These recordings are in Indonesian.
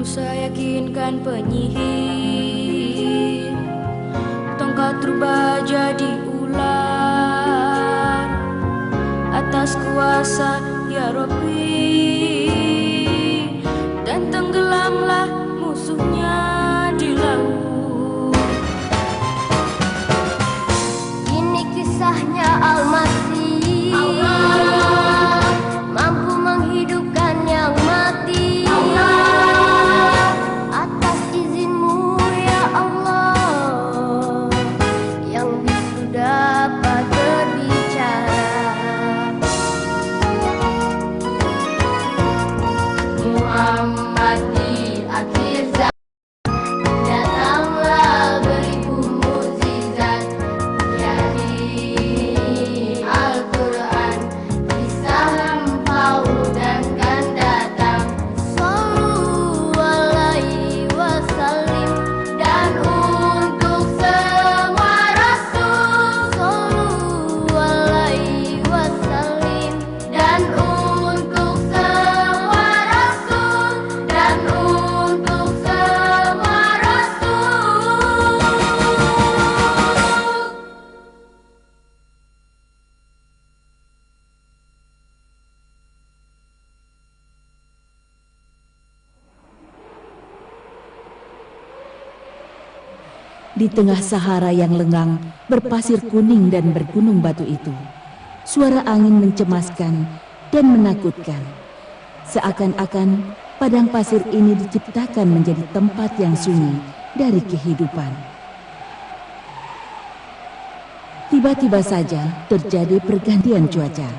Musa yakinkan penyihir, tongkat rubah jadi ular atas kuasa ya Rabbi, dan tenggelamlah musuhnya di laut. Ini kisahnya Al-Masih, Allah mampu menghidupkan yang mati. Allah atas izinmu ya Allah, yang bisu dapat berbicara. Muhammad di akhir zaman, datanglah beribu mukjizat, yakni Al-Quran, kisah lampau dan kan datang. Sallu alaihi wasallim, dan untuk semua rasul. Sallu alaihi wasallim, dan untuk semua rasul, dan untuk semua rasul. Di tengah Sahara yang lengang, berpasir kuning dan bergunung batu itu, suara angin mencemaskan dan menakutkan. Seakan-akan padang pasir ini diciptakan menjadi tempat yang sunyi dari kehidupan. Tiba-tiba saja terjadi pergantian cuaca.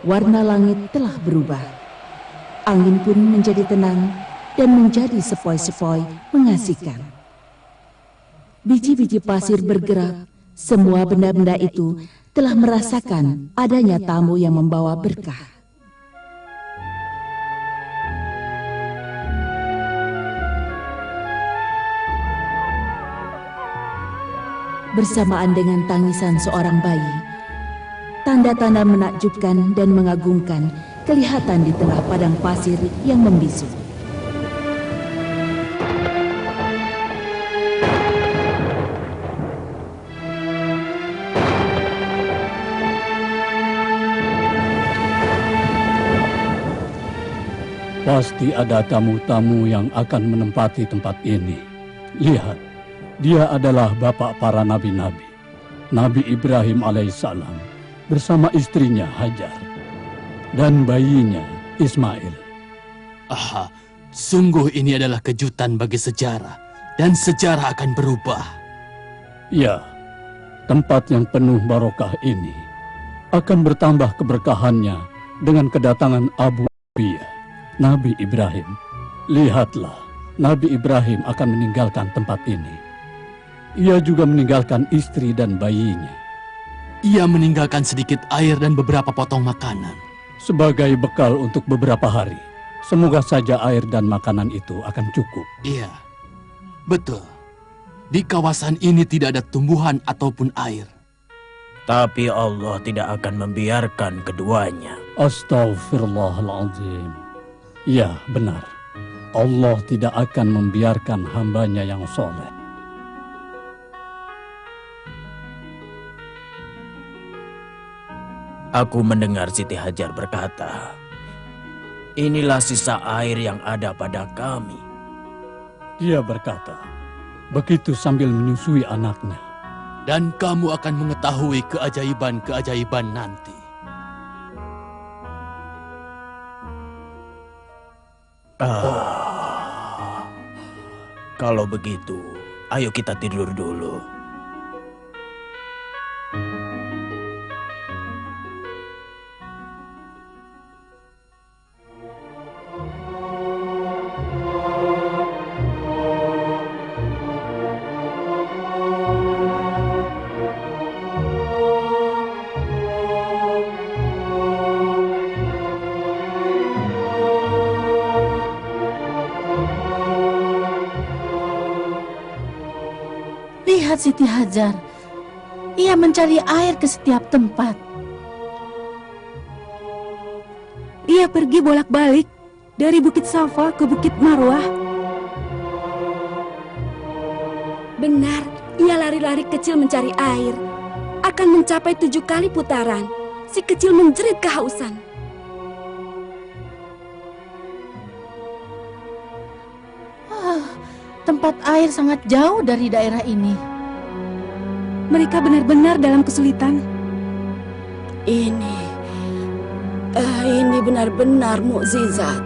Warna langit telah berubah. Angin pun menjadi tenang dan menjadi sepoi-sepoi mengasihkan. Biji-biji pasir bergerak, semua benda-benda itu telah merasakan adanya tamu yang membawa berkah. Bersamaan dengan tangisan seorang bayi, tanda-tanda menakjubkan dan mengagumkan kelihatan di tengah padang pasir yang membisu. Pasti ada tamu-tamu yang akan menempati tempat ini. Lihat, dia adalah bapak para nabi-nabi, Nabi Ibrahim alaihissalam bersama istrinya Hajar dan bayinya Ismail. Aha, sungguh ini adalah kejutan bagi sejarah, dan sejarah akan berubah. Ya, tempat yang penuh barokah ini akan bertambah keberkahannya dengan kedatangan Abu Abiyah, Nabi Ibrahim. Lihatlah, Nabi Ibrahim akan meninggalkan tempat ini. Ia juga meninggalkan istri dan bayinya. Ia meninggalkan sedikit air dan beberapa potong makanan Sebagai bekal untuk beberapa hari. Semoga saja air dan makanan itu akan cukup. Iya, betul. Di kawasan ini tidak ada tumbuhan ataupun air. Tapi Allah tidak akan membiarkan keduanya. Astaghfirullahaladzim. Ya, benar. Allah tidak akan membiarkan hambanya yang soleh. Aku mendengar Siti Hajar berkata, inilah sisa air yang ada pada kami. Dia berkata, begitu sambil menyusui anaknya. Dan kamu akan mengetahui keajaiban-keajaiban nanti. Kalau begitu, ayo kita tidur dulu. Lihat Siti Hajar, ia mencari air ke setiap tempat. Ia pergi bolak-balik dari Bukit Safa ke Bukit Marwah benar. Ia lari-lari kecil mencari air. Akan mencapai 7 kali putaran. Si kecil menjerit kehausan. Tempat air sangat jauh dari daerah ini. Mereka benar-benar dalam kesulitan. Ini benar-benar mukjizat.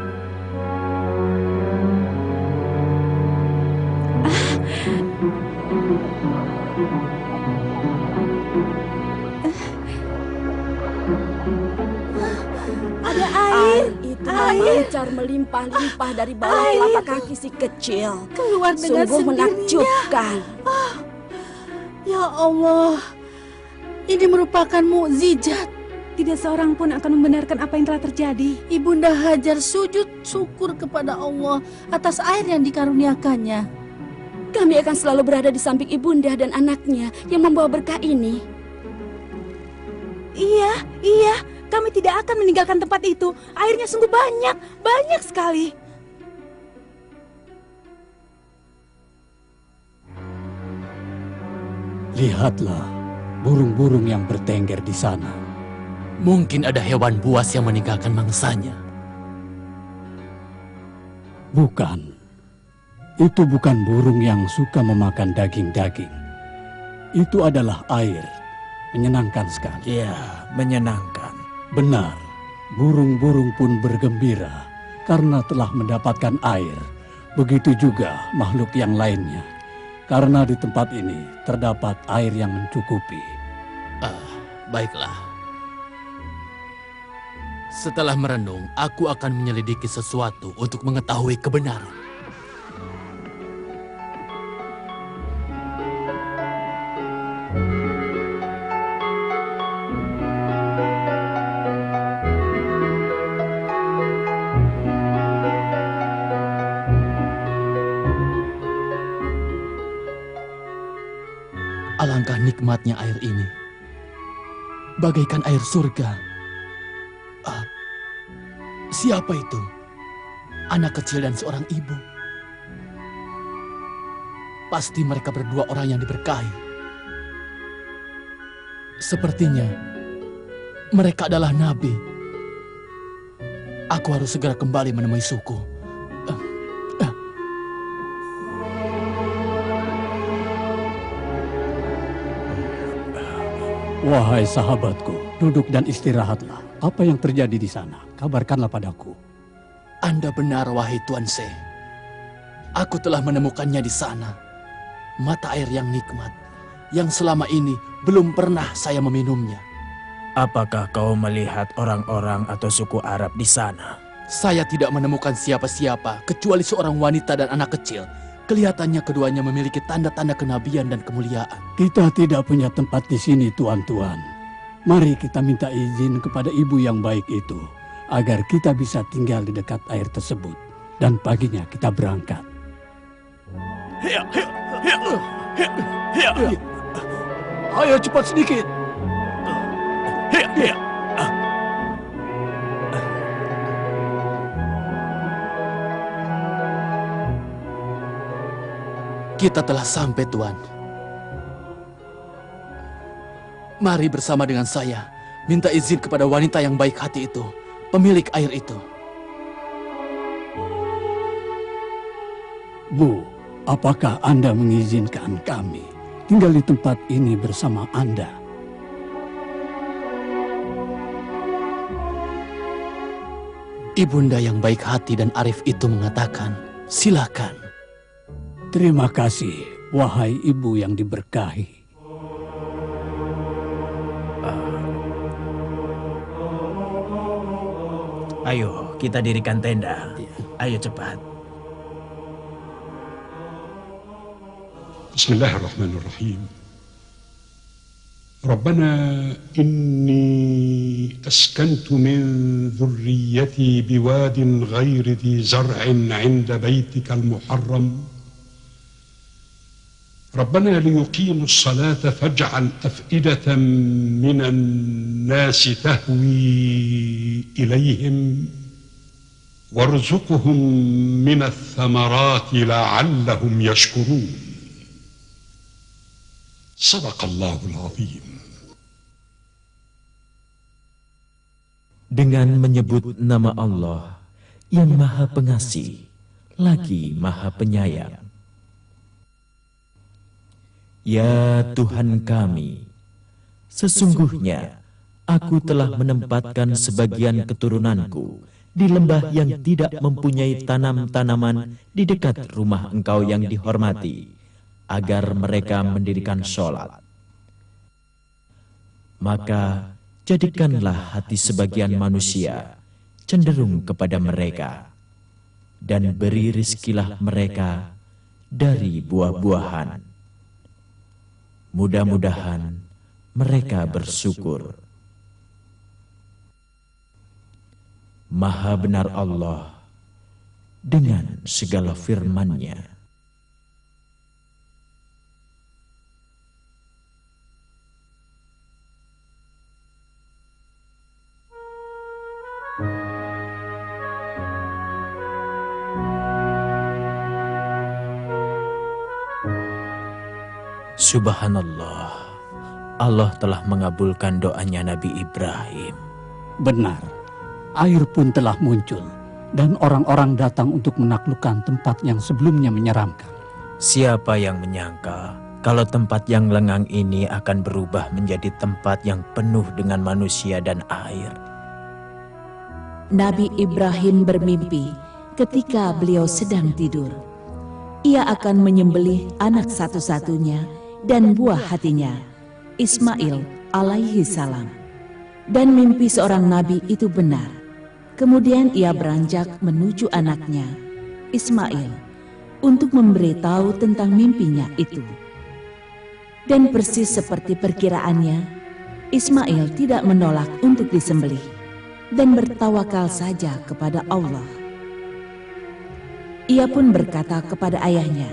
Ada air. Itu memancar melimpah-limpah dari bawah telapak kaki si kecil. Keluar dengan Sungguh sendirinya. menakjubkan. Ya Allah, ini merupakan mukjizat. Tidak seorang pun akan membenarkan apa yang telah terjadi. Ibunda Hajar sujud syukur kepada Allah atas air yang dikaruniakannya. Kami akan selalu berada di samping ibunda dan anaknya yang membawa berkah ini. Iya, kami tidak akan meninggalkan tempat itu. Airnya sungguh banyak sekali. Lihatlah burung-burung yang bertengger di sana. Mungkin ada hewan buas yang meninggalkan mangsanya. Bukan. Itu bukan burung yang suka memakan daging-daging. Itu adalah air. Menyenangkan sekali. Ya, menyenangkan. Benar, burung-burung pun bergembira karena telah mendapatkan air. Begitu juga makhluk yang lainnya. Karena di tempat ini terdapat air yang mencukupi. Baiklah. Setelah merenung, aku akan menyelidiki sesuatu untuk mengetahui kebenaran. Alangkah nikmatnya air ini. Bagaikan air surga. Siapa itu? Anak kecil dan seorang ibu. Pasti mereka berdua orang yang diberkahi. Sepertinya mereka adalah nabi. Aku harus segera kembali menemui suku. Wahai sahabatku, duduk dan istirahatlah. Apa yang terjadi di sana? Kabarkanlah padaku. Anda benar, wahai Tuan Se. Aku telah menemukannya di sana. Mata air yang nikmat, yang selama ini belum pernah saya meminumnya. Apakah kau melihat orang-orang atau suku Arab di sana? Saya tidak menemukan siapa-siapa kecuali seorang wanita dan anak kecil. Kelihatannya keduanya memiliki tanda-tanda kenabian dan kemuliaan. Kita tidak punya tempat di sini, tuan-tuan. Mari kita minta izin kepada ibu yang baik itu, agar kita bisa tinggal di dekat air tersebut. Dan paginya kita berangkat. Ayo cepat sedikit. Kita telah sampai, Tuan. Mari bersama dengan saya, minta izin kepada wanita yang baik hati itu, pemilik air itu. Bu, apakah Anda mengizinkan kami tinggal di tempat ini bersama Anda? Ibunda yang baik hati dan arif itu mengatakan, silakan. Terima kasih, wahai ibu yang diberkahi. Ayo, kita dirikan tenda. Ayo cepat. Bismillahirrahmanirrahim. ربنا إني أسكنت من ذريتي بواد غير ذي زرع عند بيتك المحرم ربنا ليقيموا الصلاة فاجعل أفئدة من الناس تهوي إليهم وارزقهم من الثمرات لعلهم يشكرون صدق الله العظيم. Dengan menyebut nama Allah yang Maha Pengasih lagi Maha Penyayang. Ya Tuhan kami, sesungguhnya aku telah menempatkan sebagian keturunanku di lembah yang tidak mempunyai tanam-tanaman di dekat rumah Engkau yang dihormati, agar mereka mendirikan sholat. Maka jadikanlah hati sebagian manusia cenderung kepada mereka, dan beri rizkilah mereka dari buah-buahan. Mudah-mudahan mereka bersyukur. Maha benar Allah dengan segala firman-Nya. Subhanallah, Allah telah mengabulkan doanya Nabi Ibrahim. Benar, air pun telah muncul, dan orang-orang datang untuk menaklukkan tempat yang sebelumnya menyeramkan. Siapa yang menyangka kalau tempat yang lengang ini akan berubah menjadi tempat yang penuh dengan manusia dan air? Nabi Ibrahim bermimpi ketika beliau sedang tidur. Ia akan menyembelih anak satu-satunya dan buah hatinya, Ismail alaihi salam. Dan mimpi seorang nabi itu benar. Kemudian ia beranjak menuju anaknya, Ismail, untuk memberitahu tentang mimpinya itu. Dan persis seperti perkiraannya, Ismail tidak menolak untuk disembelih dan bertawakal saja kepada Allah. Ia pun berkata kepada ayahnya,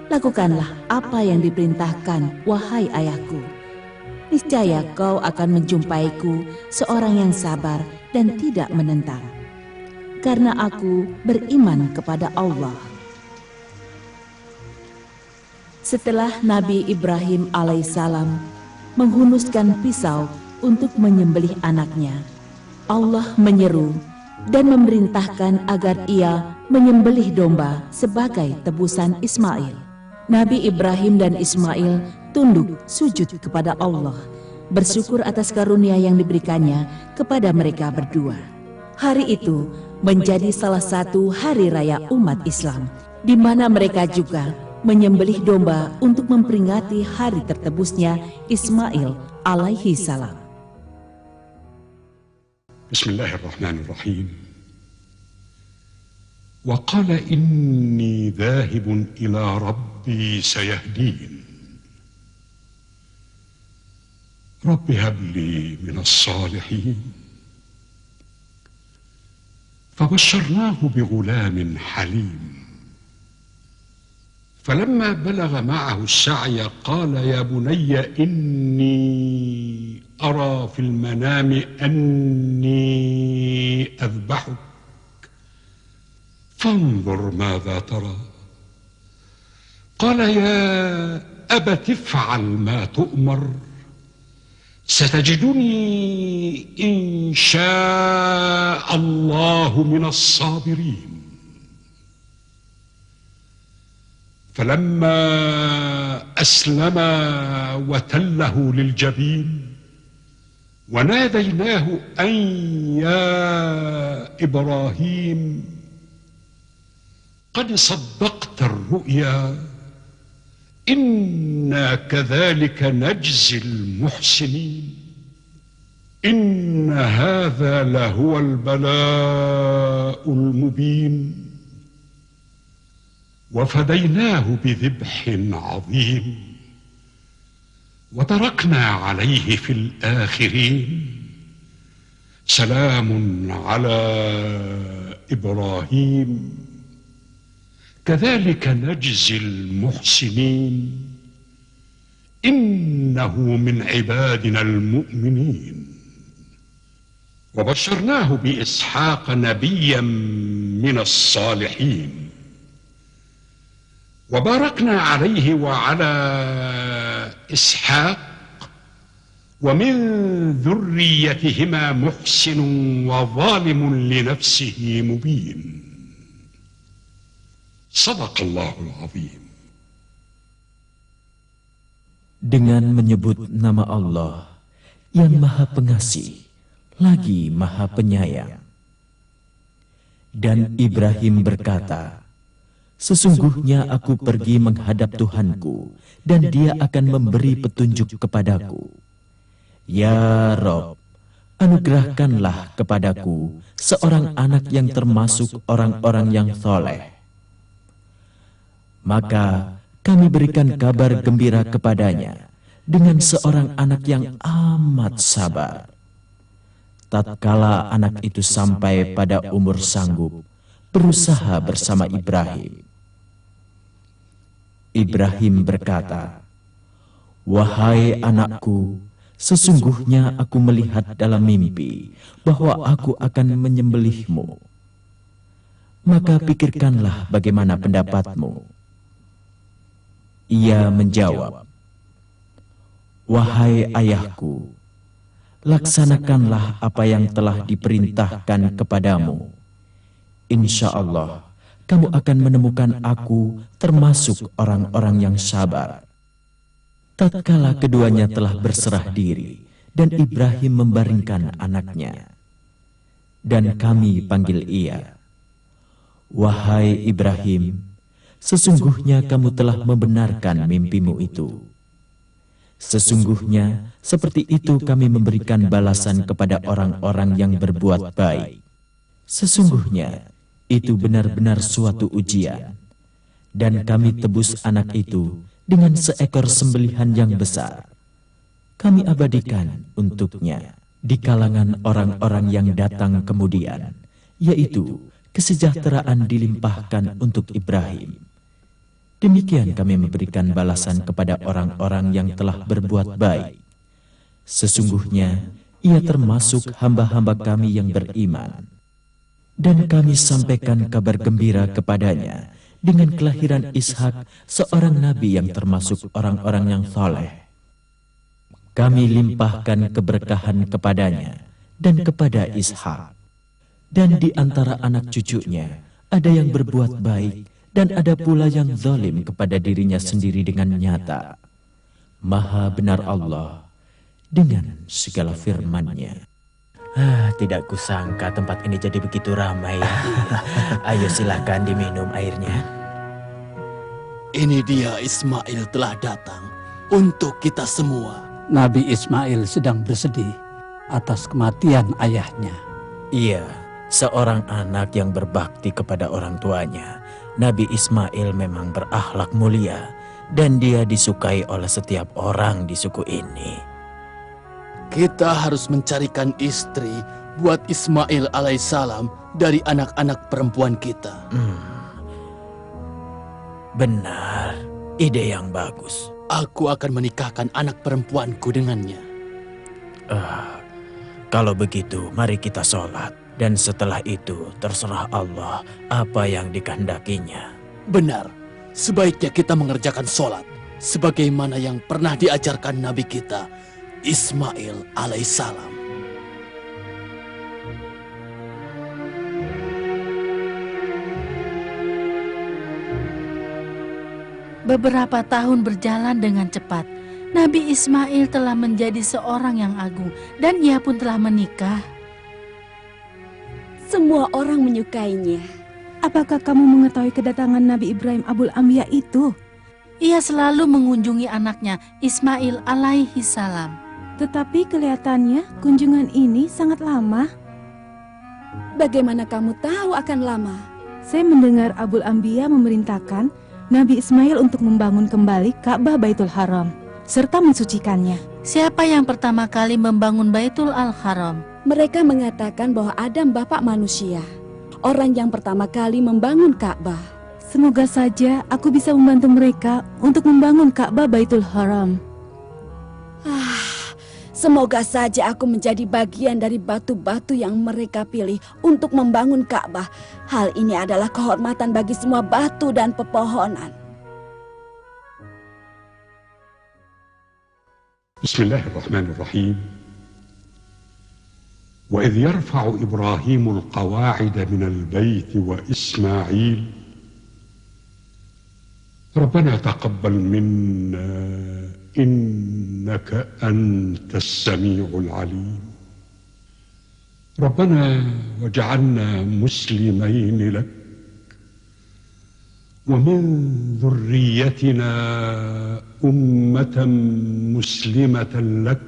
"Lakukanlah apa yang diperintahkan, wahai ayahku. Niscaya kau akan menjumpaiku seorang yang sabar dan tidak menentang, karena aku beriman kepada Allah." Setelah Nabi Ibrahim alaihissalam menghunuskan pisau untuk menyembelih anaknya, Allah menyeru dan memerintahkan agar ia menyembelih domba sebagai tebusan Ismail. Nabi Ibrahim dan Ismail tunduk sujud kepada Allah, bersyukur atas karunia yang diberikannya kepada mereka berdua. Hari itu menjadi salah satu hari raya umat Islam, di mana mereka juga menyembelih domba untuk memperingati hari tertebusnya Ismail alaihi salam. Bismillahirrahmanirrahim. وقال إني ذاهب إلى ربي سيهدين رب هب لي من الصالحين فبشرناه بغلام حليم فلما بلغ معه السعي قال يا بني إني أرى في المنام أني أذبحك فانظر ماذا ترى قال يا أبت افعل ما تؤمر ستجدني إن شاء الله من الصابرين فلما أسلما وتله للجبين وناديناه أن يا إبراهيم قد صدقت الرؤيا إنا كذلك نجزي المحسنين إن هذا لهو البلاء المبين وفديناه بذبح عظيم وتركنا عليه في الآخرين سلام على إبراهيم كذلك نجزي المحسنين إنه من عبادنا المؤمنين وبشرناه بإسحاق نبيا من الصالحين وباركنا عليه وعلى إسحاق ومن ذريتهما محسن وظالم لنفسه مبين. صدق الله العظيم. Dengan menyebut nama Allah yang Maha Pengasih lagi Maha Penyayang. Dan Ibrahim berkata, sesungguhnya aku pergi menghadap Tuhanku dan Dia akan memberi petunjuk kepadaku. Ya Rob, anugerahkanlah kepadaku seorang anak yang termasuk orang-orang yang soleh. Maka kami berikan kabar gembira kepadanya dengan seorang anak yang amat sabar. Tatkala anak itu sampai pada umur sanggup, berusaha bersama Ibrahim. Ibrahim berkata, "Wahai anakku, sesungguhnya aku melihat dalam mimpi bahwa aku akan menyembelihmu. Maka pikirkanlah bagaimana pendapatmu." Ia menjawab, "Wahai ayahku, laksanakanlah apa yang telah diperintahkan kepadamu. Insya Allah, kamu akan menemukan aku termasuk orang-orang yang sabar." Tatkala keduanya telah berserah diri, dan Ibrahim membaringkan anaknya, dan kami panggil ia, "Wahai Ibrahim, sesungguhnya kamu telah membenarkan mimpimu itu. Sesungguhnya seperti itu kami memberikan balasan kepada orang-orang yang berbuat baik. Sesungguhnya itu benar-benar suatu ujian. Dan kami tebus anak itu dengan seekor sembelihan yang besar. Kami abadikan untuknya di kalangan orang-orang yang datang kemudian, yaitu kesejahteraan dilimpahkan untuk Ibrahim. Demikian kami memberikan balasan kepada orang-orang yang telah berbuat baik. Sesungguhnya ia termasuk hamba-hamba kami yang beriman. Dan kami sampaikan kabar gembira kepadanya dengan kelahiran Ishak, seorang nabi yang termasuk orang-orang yang saleh. Kami limpahkan keberkahan kepadanya dan kepada Ishak. Dan di antara anak cucunya ada yang berbuat baik, dan ada pula yang zalim kepada dirinya sendiri dengan nyata. Maha benar Allah dengan segala firman-Nya. Tidak kusangka tempat ini jadi begitu ramai. Ayo silakan diminum airnya. Ini dia Ismail telah datang untuk kita semua. Nabi Ismail sedang bersedih atas kematian ayahnya. Iya, seorang anak yang berbakti kepada orang tuanya. Nabi Ismail memang berakhlak mulia dan dia disukai oleh setiap orang di suku ini. Kita harus mencarikan istri buat Ismail alaihissalam dari anak-anak perempuan kita. Benar, ide yang bagus. Aku akan menikahkan anak perempuanku dengannya. Kalau begitu, mari kita sholat. Dan setelah itu, terserah Allah apa yang dikehendakinya. Benar, sebaiknya kita mengerjakan sholat sebagaimana yang pernah diajarkan Nabi kita, Ismail alaihissalam. Beberapa tahun berjalan dengan cepat. Nabi Ismail telah menjadi seorang yang agung dan ia pun telah menikah. Semua orang menyukainya. Apakah kamu mengetahui kedatangan Nabi Ibrahim Abul Anbiya itu? Ia selalu mengunjungi anaknya Ismail alaihi salam. Tetapi kelihatannya kunjungan ini sangat lama. Bagaimana kamu tahu akan lama? Saya mendengar Abul Anbiya memerintahkan Nabi Ismail untuk membangun kembali Ka'bah Baitul Haram serta mensucikannya. Siapa yang pertama kali membangun Baitul Al-Haram? Mereka mengatakan bahwa Adam bapak manusia, orang yang pertama kali membangun Ka'bah. Semoga saja aku bisa membantu mereka untuk membangun Ka'bah Baitul Haram. Semoga saja aku menjadi bagian dari batu-batu yang mereka pilih untuk membangun Ka'bah. Hal ini adalah kehormatan bagi semua batu dan pepohonan. بسم الله الرحمن الرحيم وإذ يرفع إبراهيم القواعد من البيت وإسماعيل ربنا تقبل منا إنك أنت السميع العليم ربنا واجعلنا مسلمين لك ومن ذريتنا أمة مسلمة لك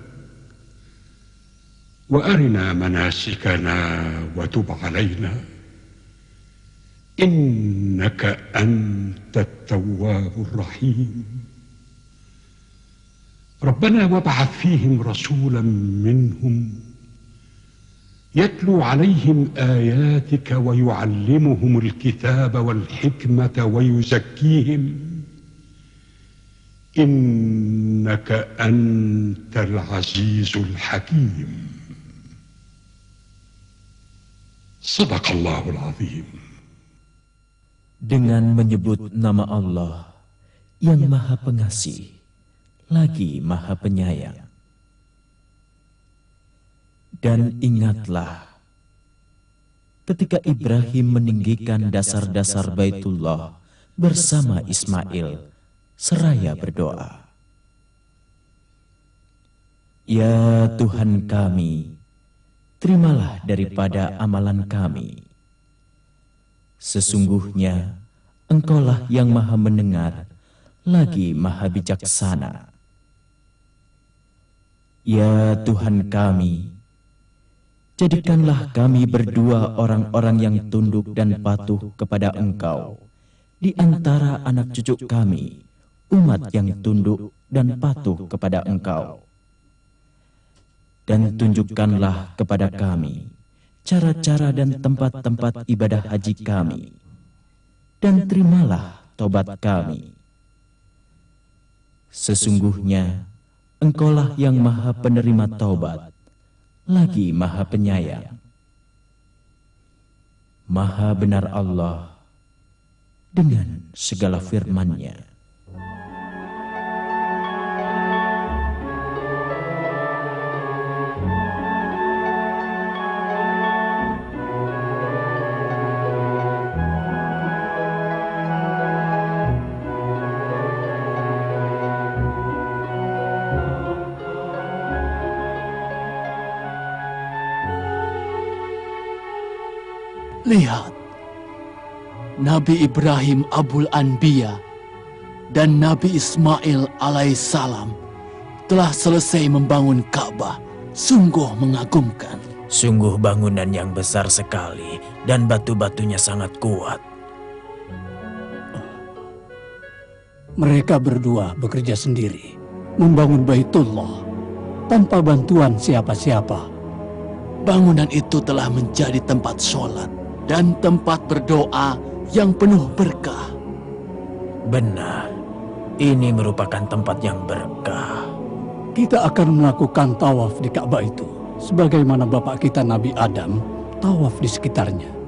وأرنا مناسكنا وتب علينا إنك أنت التواب الرحيم ربنا وابعث فيهم رسولا منهم يتلو عليهم آياتك ويعلمهم الكتاب والحكمة ويزكيهم إنك أنت العزيز الحكيم صدق الله العظيم. Dengan menyebut nama Allah yang Maha Pengasih lagi Maha Penyayang. Dan ingatlah ketika Ibrahim meninggikan dasar-dasar Baitullah bersama Ismail seraya berdoa, Ya Tuhan kami, terimalah daripada amalan kami. Sesungguhnya Engkaulah yang Maha Mendengar lagi Maha Bijaksana. Ya Tuhan kami, jadikanlah kami berdua orang-orang yang tunduk dan patuh kepada Engkau di antara anak cucu kami, umat yang tunduk dan patuh kepada Engkau. Dan tunjukkanlah kepada kami cara-cara dan tempat-tempat ibadah haji kami, dan terimalah tobat kami. Sesungguhnya Engkaulah yang Maha Penerima Taubat, lagi Maha Penyayang. Maha benar Allah dengan segala firman-Nya. Lihat, Nabi Ibrahim Abul Anbiya dan Nabi Ismail alaihissalam telah selesai membangun Ka'bah. Sungguh mengagumkan. Sungguh bangunan yang besar sekali dan batu-batunya sangat kuat. Mereka berdua bekerja sendiri, membangun Baitullah tanpa bantuan siapa-siapa. Bangunan itu telah menjadi tempat sholat dan tempat berdoa yang penuh berkah. Benar, ini merupakan tempat yang berkah. Kita akan melakukan tawaf di Ka'bah itu, sebagaimana bapak kita Nabi Adam tawaf di sekitarnya.